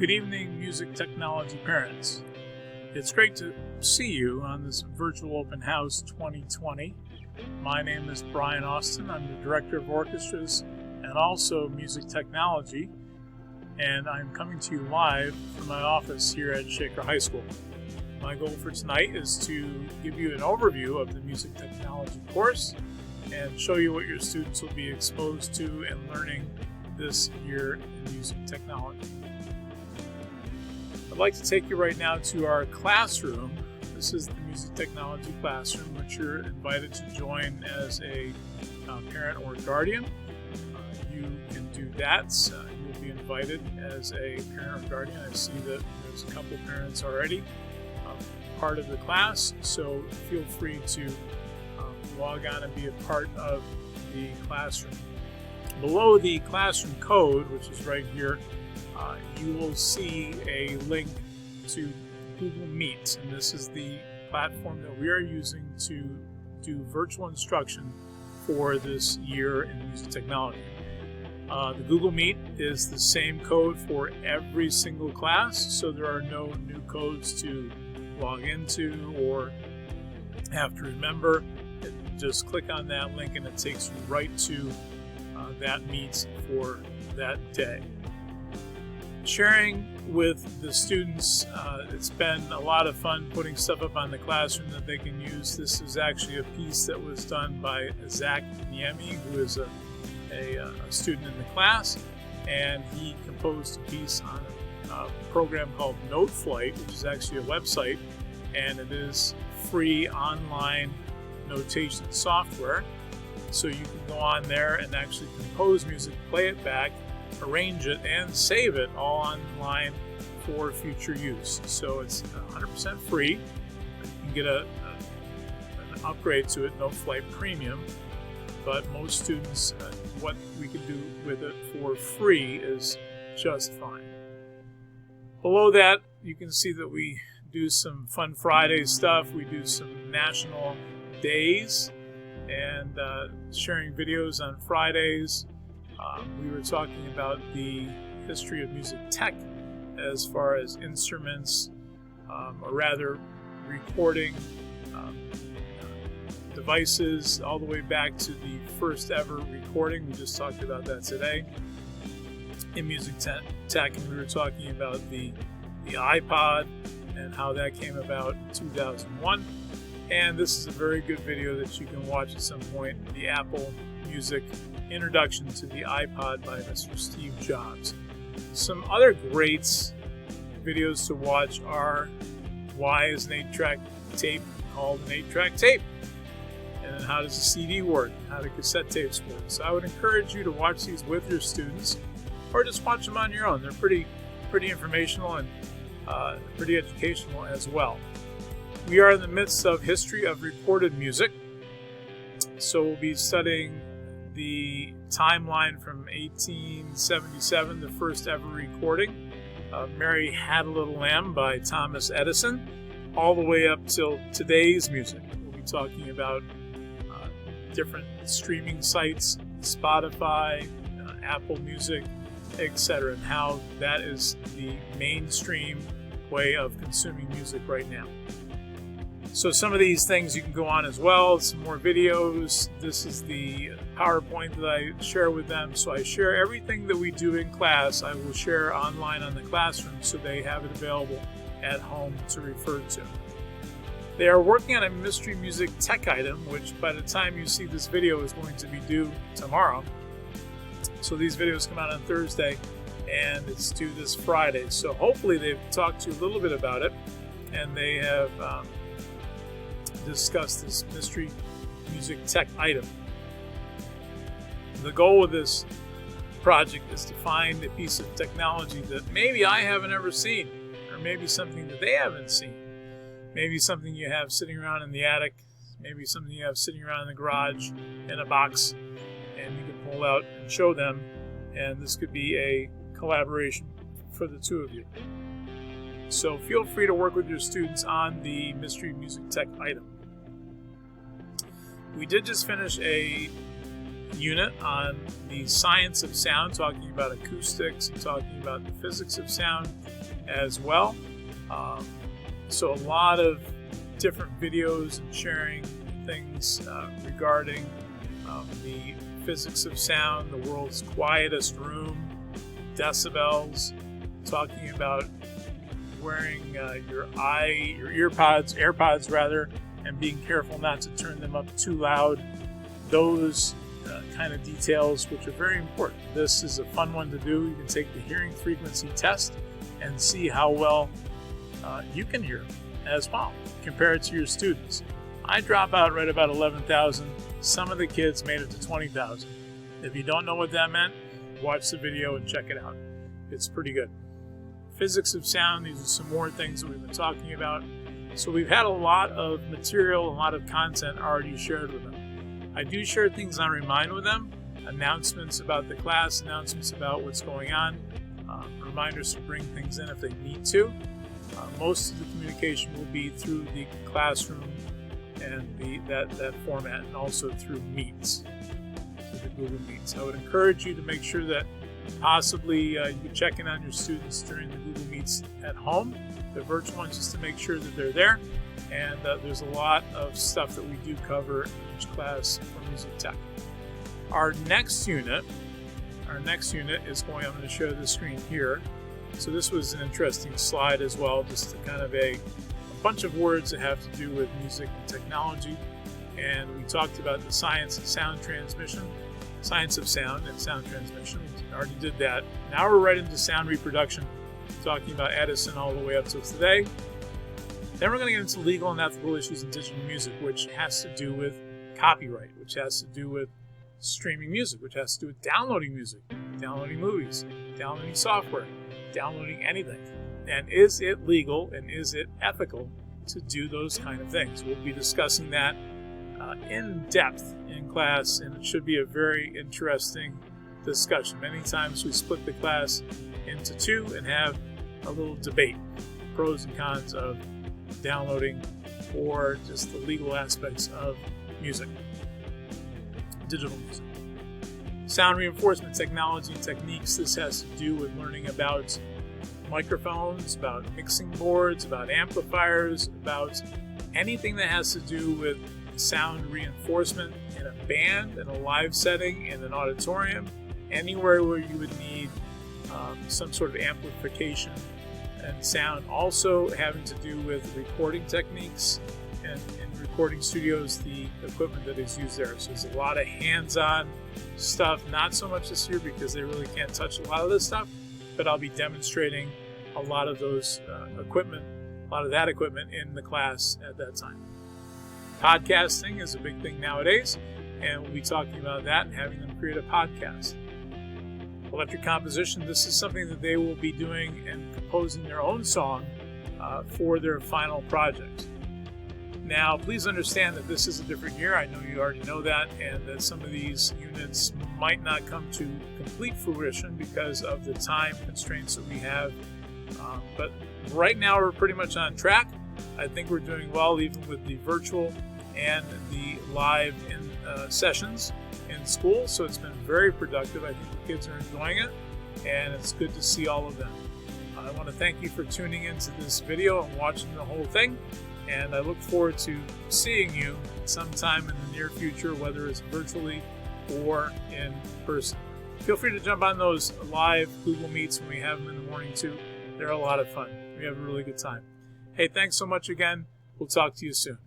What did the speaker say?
Good evening, music technology parents. It's great to see you on this virtual open house 2020. My name is Brian Austin. I'm the Director of Orchestras and also Music Technology, and I'm coming to you live from my office here at Shaker High School. My goal for tonight is to give you an overview of the Music Technology course and show you what your students will be exposed to and learning this year in music technology. I'd like to take you right now to our classroom. This is the Music Technology classroom, which you're invited to join as a parent or guardian. You can do that. You'll be invited as a parent or guardian. I see that there's a couple parents already part of the class, so feel free to log on and be a part of the classroom. Below the classroom code, which is right here, you will see a link to Google Meet, and this is the platform that we are using to do virtual instruction for this year in music technology. The Google Meet is the same code for every single class, so there are no new codes to log into or have to remember. Just click on that link and it takes you right to that meet for that day. Sharing with the students, it's been a lot of fun putting stuff up on the classroom that they can use. This is actually a piece that was done by Zach Niemi, who is a student in the class, and he composed a piece on a program called NoteFlight, which is actually a website, and it is free online notation software. So you can go on there and actually compose music, play it back, arrange it, and save it all online for future use. So it's 100% free. You can get an upgrade to it, NoteFlight Premium, but most students, what we can do with it for free is just fine. Below that, you can see that we do some Fun Friday stuff. We do some national days and sharing videos on Fridays. We were talking about the history of music tech as far as instruments, or rather recording devices, all the way back to the first ever recording. We just talked about that today in music tech, and we were talking about the iPod and how that came about in 2001. And this is a very good video that you can watch at some point, the Apple Music Introduction to the iPod by Mr. Steve Jobs. Some other great videos to watch are why is an 8-track tape called an 8-track tape? And how does a CD work? How do cassette tapes work? So I would encourage you to watch these with your students, or just watch them on your own. They're pretty informational and pretty educational as well. We are in the midst of history of recorded music, so we'll be studying the timeline from 1877, the first ever recording of Mary Had a Little Lamb by Thomas Edison, all the way up till today's music. We'll be talking about different streaming sites, Spotify, Apple Music, etc., and how that is the mainstream way of consuming music right now. So some of these things you can go on as well, some more videos. This is the PowerPoint that I share with them. So I share everything that we do in class. I will share online on the classroom so they have it available at home to refer to. They are working on a mystery music tech item, which by the time you see this video is going to be due tomorrow. So these videos come out on Thursday and it's due this Friday. So hopefully they've talked to you a little bit about it and they have discuss this mystery music tech item. The goal of this project is to find a piece of technology that maybe I haven't ever seen, or maybe something that they haven't seen. Maybe something you have sitting around in the attic, maybe something you have sitting around in the garage in a box, and you can pull out and show them, and this could be a collaboration for the two of you. So feel free to work with your students on the mystery music tech item. We did just finish a unit on the science of sound, talking about acoustics and talking about the physics of sound as well. So a lot of different videos and sharing things regarding the physics of sound, the world's quietest room, decibels, talking about wearing your AirPods rather, and being careful not to turn them up too loud. Those kind of details, which are very important. This is a fun one to do. You can take the hearing frequency test and see how well you can hear as well, compared to your students. I drop out right about 11,000. Some of the kids made it to 20,000. If you don't know what that meant, watch the video and check it out. It's pretty good. Physics of sound, these are some more things that we've been talking about. So we've had a lot of material, a lot of content already shared with them. I do share things on Remind with them, announcements about the class, announcements about what's going on, reminders to bring things in if they need to. Most of the communication will be through the classroom and that format, and also through Meets, through the Google Meets. I would encourage you to make sure that possibly you can check in on your students during the Google Meets at home, the virtual ones, just to make sure that they're there. And there's a lot of stuff that we do cover in each class for Music Tech. Our next unit is going, I'm going to share the screen here. So this was an interesting slide as well, just kind of a bunch of words that have to do with music and technology. And we talked about the science of sound transmission, science of sound and sound transmission. We already did that. Now we're right into sound reproduction, talking about Edison all the way up to today. Then we're going to get into legal and ethical issues in digital music, which has to do with copyright, which has to do with streaming music, which has to do with downloading music, downloading movies, downloading software, downloading anything. And is it legal and is it ethical to do those kind of things? We'll be discussing that in depth in class, and it should be a very interesting discussion. Many times we split the class into two and have a little debate, pros and cons of downloading or just the legal aspects of music, digital music. Sound reinforcement technology and techniques. This has to do with learning about microphones, about mixing boards, about amplifiers, about anything that has to do with sound reinforcement in a band, in a live setting, in an auditorium, anywhere where you would need some sort of amplification and sound. Also having to do with recording techniques and in recording studios, the equipment that is used there. So there's a lot of hands-on stuff, not so much this year because they really can't touch a lot of this stuff, but I'll be demonstrating a lot of those equipment, a lot of that equipment in the class at that time. Podcasting is a big thing nowadays, and we'll be talking about that and having them create a podcast. Electric composition, this is something that they will be doing and composing their own song for their final project. Now, please understand that this is a different year. I know you already know that, and that some of these units might not come to complete fruition because of the time constraints that we have. But right now, we're pretty much on track. I think we're doing well, even with the virtual and the live sessions in school. So it's been very productive. I think the kids are enjoying it, and it's good to see all of them. I want to thank you for tuning into this video and watching the whole thing. And I look forward to seeing you sometime in the near future, whether it's virtually or in person. Feel free to jump on those live Google Meets when we have them in the morning too. They're a lot of fun. We have a really good time. Hey, thanks so much again. We'll talk to you soon.